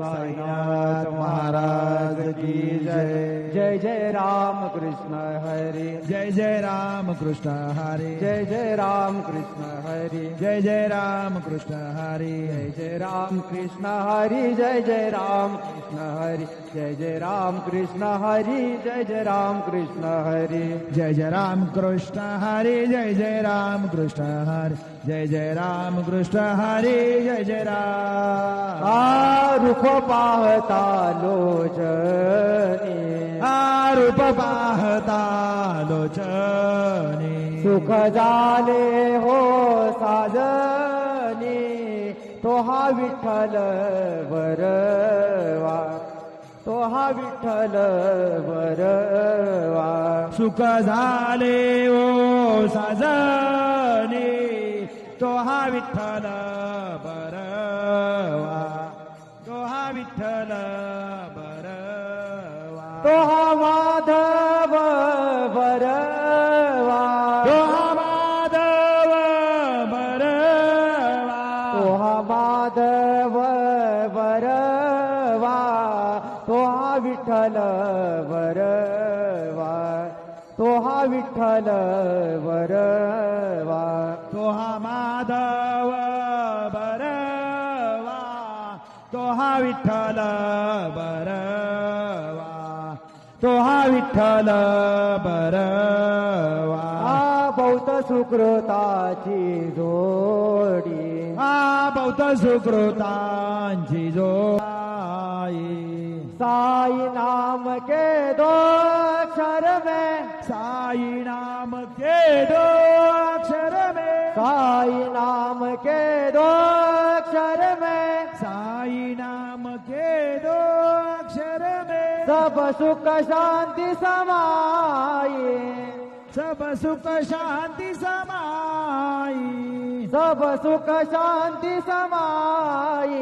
साईनाथ महाराज की जय। जय जय राम कृष्ण हरी, जय जय राम कृष्ण हरी, जय जय राम कृष्ण हरी, जय जय राम कृष्ण हरी, जय जय राम कृष्ण हरी, जय जय राम कृष्ण हरी, जय जय राम कृष्ण हरी, जय जय राम कृष्ण हरी, जय जय राम कृष्ण हरी, जय जय राम कृष्ण हरी, जय जय राम कृष्ण हरी, जय जय राम। रूप पाहता लोचनी, रूप पाहता लोचनी, सुख झाले हो साजनी, तो हा विठ्ठल बरवा, तो हा विठ्ठल बरवा। सुख झाले ओ साजनी, तो हा विठ्ठल बरवा, तो हा विठ्ठल बरवा, तो हा माधव बरवा, तो हा माधव बरवा, तो हा माधव बरवा, तो हा विठ्ठल बरवा, तो हा विठ्ठल बरवा, तो हा माधव बरवा, तो हा विठ्ठल बरवा, तो हा विठ्ठल बरवा। बौद्ध सुकृताची जोडी, बौद्ध सुकृतांची जोडी, साई नाम के दो अक्षर में, साई नाम के दो अक्षर में, साई नाम के दो अक्षर में, साई नाम के दो अक्षर में, सब सुख शांति समाई, सब सुख शांति समाई, सब सुख शांति समाई,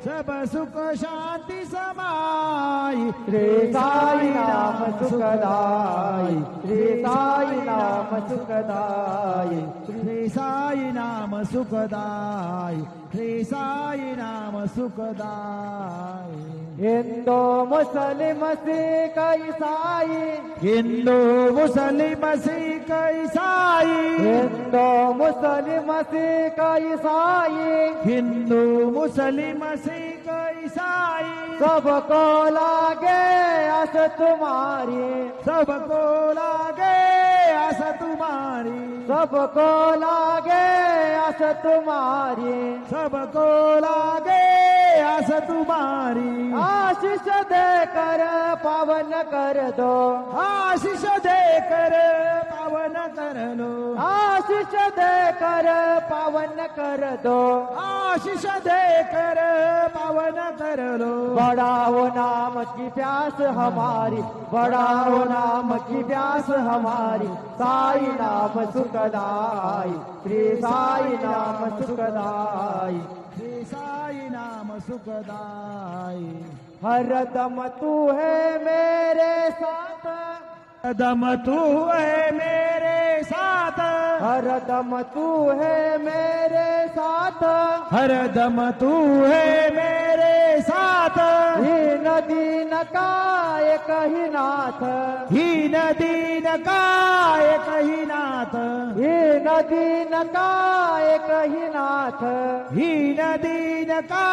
सब सुख शांति समाई। श्री साई नाम सुखदाई, श्री साई नाम सुखदाई, श्री साई नाम सुखदाई, श्री साई नाम सुखदाई। हिंदू मुस्लिम सिख ईसाई, हिंदू मुस्लिम सिख ईसाई, हिंदू मुस्लिम सिख ईसाई, हिंदू मुस्लिम सिख ईसाई, सबको लागे आस तुम्हारी, सबको लागे आस तुम्हारी, सबको लागे आस तुम्हारी, सबको लागे आस तुम्हारी। आशीष देकर पावन कर दो, आशीष देकर पावन कर लो, आशीष देकर पावन कर दो, आशीष देकर पावन कर लो। बढ़ाओ नाम की प्यास हमारी, बढ़ाओ नाम की प्यास हमारी, साई नाम सुखदाई, श्री साई नाम सुखदाई, श्री साई नाम सुखदाई। हरदम तू है मेरे साथ, हरदम तू है मेरे साथ, हरदम तू है मेरे साथ, हरदम तू है मेरे साथ। हीन दीन का एक ही नाथ, हीन दीन का एक ही नाथ, हीन दीन का एक ही नाथ, हीन दीन का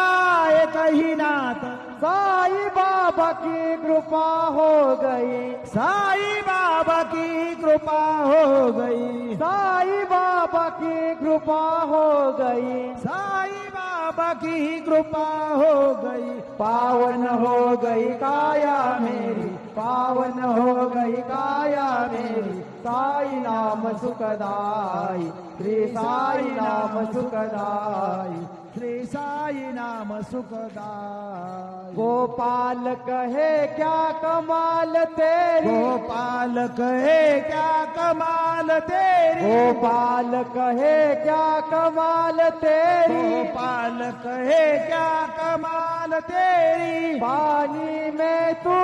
एक ही नाथ। साई बाबा की कृपा हो गई, साई बाबा की कृपा हो गई, साई बाबा की कृपा हो गई, साई बाबा की कृपा हो गई। पावन हो गई काया मेरी, पावन हो गई काया मेरी, साई नाम सुखदाई, श्री साई नाम सुखदाई, श्री साई नाम सुखदाई। गोपाल कहे क्या कमाल तेरी, गोपाल कहे क्या कमाल तेरी, गोपाल कहे क्या कमाल तेरी, गोपाल कहे क्या कमाल तेरी। पानी में तू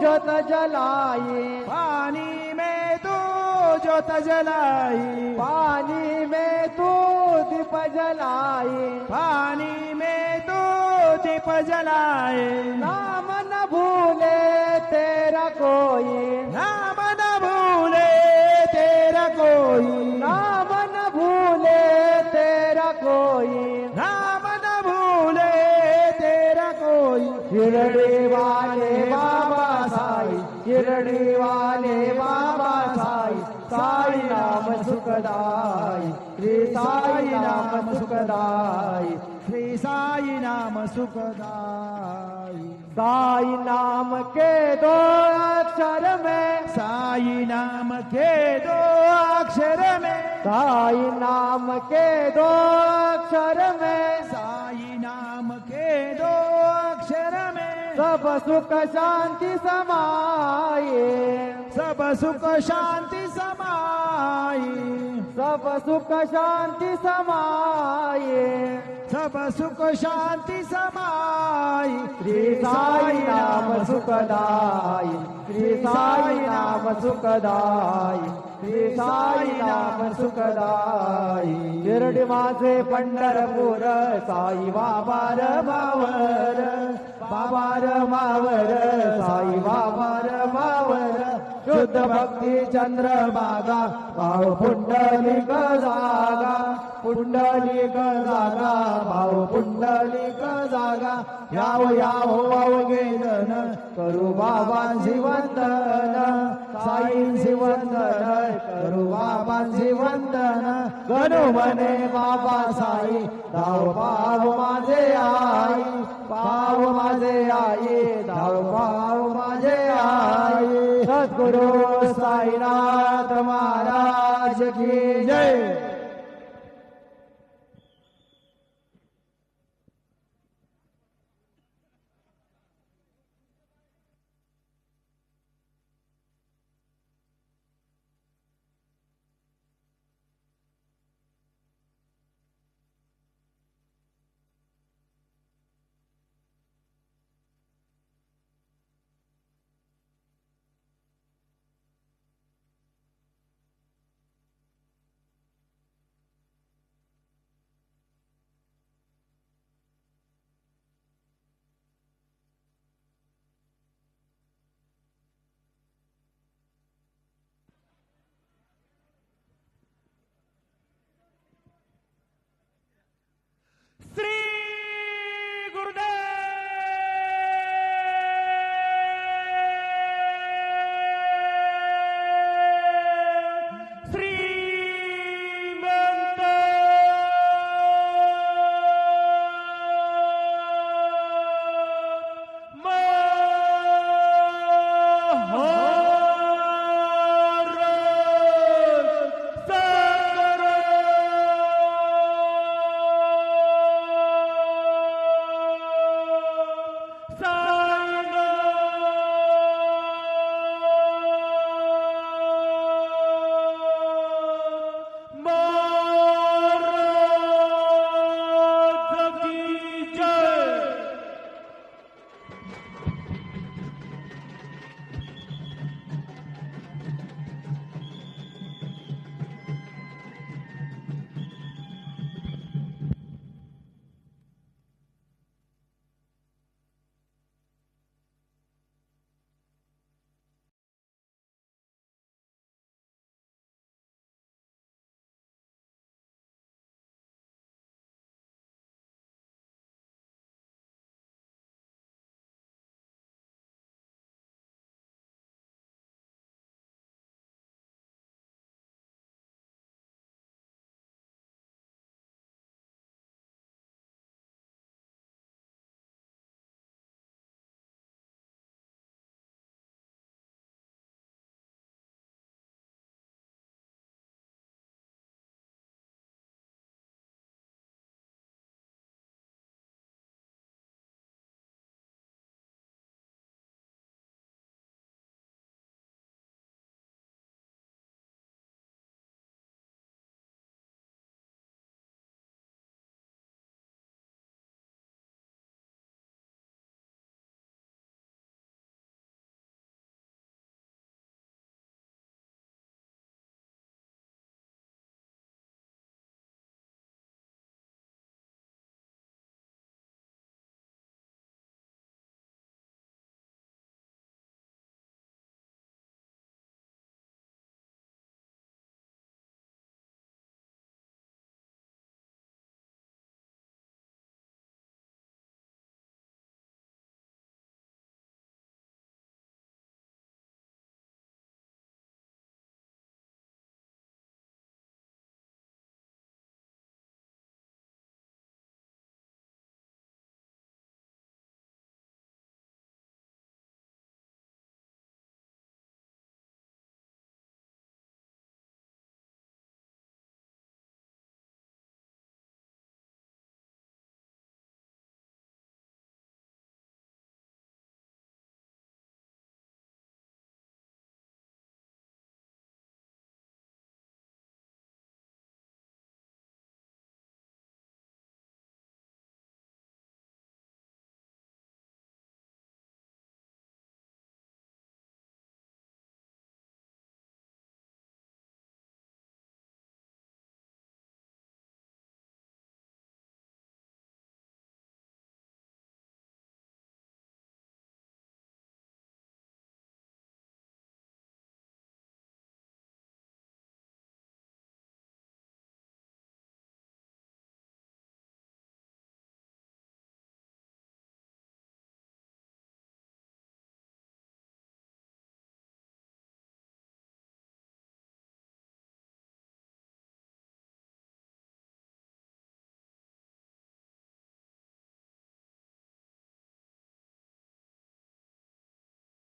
जोत जलाई, पानी में तू ज्योत जलाई, पानी में तू दीप जलाई, पानी में तू दीप जलाए, नाम न भूले तेरा कोई, नाम न भूले तेरा कोई, नाम न भूले तेरा कोई, नाम न भूले तेरा कोई। शिरडी वाले बाबा साई, शिरडी वाले बाबा साई, साई नाम सुखदाई, श्री साई नाम सुखदाई, श्री साई नाम सुखदाई। साई नाम के दो अक्षर में, साई नाम के दो अक्षर में, साई नाम के दो अक्षर में, साई नाम के दो अक्षर में, सब सुख शांति समाये, सब सुख शांति समाई, सब सुख शांति समाये, सब सुख शांति समाई। श्री साई नाम सुखदाई, श्री साई नाम सुखदाई, श्री साई नाम सुखदाई। शिर्डी माझे पंढरपूर, साई बाबार मावर, बाबार मावर, साई बाबार मावर, शुद्ध भक्ती चंद्रभागा, भाव पुंडलिक जागा, पुंडलिक जागा, भाव पुंडलिक जागा, याव याव अवघे जन, करू बाबांची वंदन, साईंची वंदन, करू बाबांची वंदन, गणू म्हणे बाबा साई, धाव पाव माझे आई, पाव माझे आई, धाव पाव माझे आई। सद्गुरु साईनाथ महाराज की जय। श्री गुरुदेव